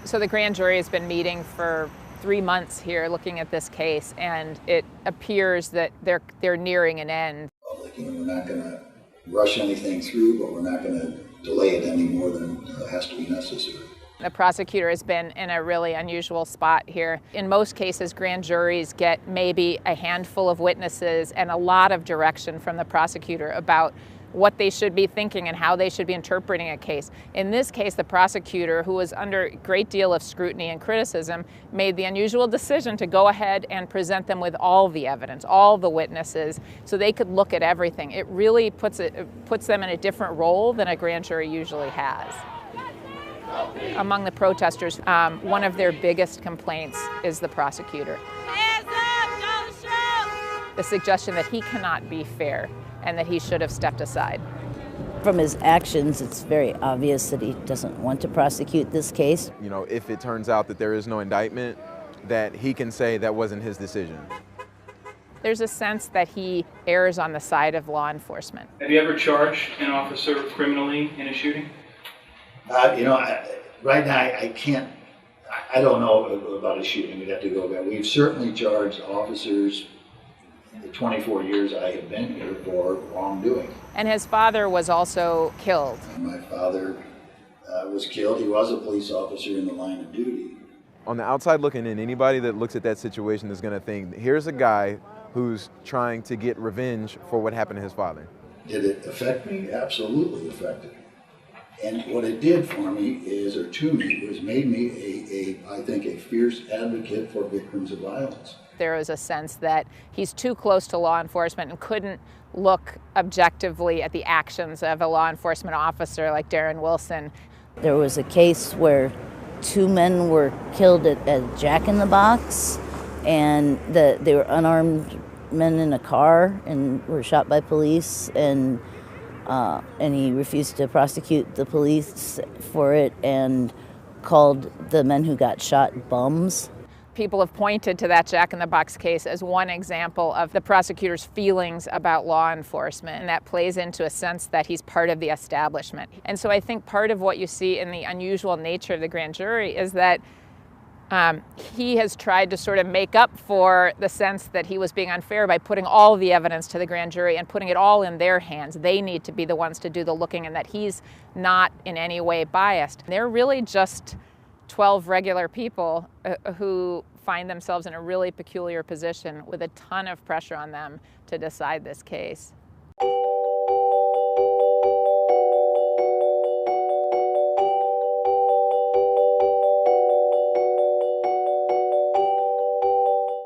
So the grand jury has been meeting for 3 months here looking at this case, and it appears that they're nearing an end. We're not going to rush anything through, but we're not going to delay it any more than has to be necessary. The prosecutor has been in a really unusual spot here. In most cases, grand juries get maybe a handful of witnesses and a lot of direction from the prosecutor about what they should be thinking and how they should be interpreting a case. In this case, the prosecutor, who was under a great deal of scrutiny and criticism, made the unusual decision to go ahead and present them with all the evidence, all the witnesses, so they could look at everything. It really puts them in a different role than a grand jury usually has. Among the protesters, one of their biggest complaints is the prosecutor. Hands up, don't shoot! The suggestion that he cannot be fair and that he should have stepped aside. From his actions, it's very obvious that he doesn't want to prosecute this case. You know, if it turns out that there is no indictment, that he can say that wasn't his decision. There's a sense that he errs on the side of law enforcement. Have you ever charged an officer criminally in a shooting? Right now I can't. I don't know about a shooting. We'd have to go back. We've certainly charged officers in the 24 years I have been here for wrongdoing. And his father was also killed. My father was killed. He was a police officer in the line of duty. On the outside looking in, anybody that looks at that situation is going to think, here's a guy who's trying to get revenge for what happened to his father. Did it affect me? Absolutely affected me. And what it did for me is, or to me, was made me I think, a fierce advocate for victims of violence. There is a sense that he's too close to law enforcement and couldn't look objectively at the actions of a law enforcement officer like Darren Wilson. There was a case where 2 men were killed at Jack in the Box, and they were unarmed men in a car and were shot by police, and he refused to prosecute the police for it and called the men who got shot bums. People have pointed to that Jack in the Box case as one example of the prosecutor's feelings about law enforcement, and that plays into a sense that he's part of the establishment. And so I think part of what you see in the unusual nature of the grand jury is that he has tried to sort of make up for the sense that he was being unfair by putting all the evidence to the grand jury and putting it all in their hands. They need to be the ones to do the looking, and that he's not in any way biased. They're really just 12 regular people who find themselves in a really peculiar position with a ton of pressure on them to decide this case.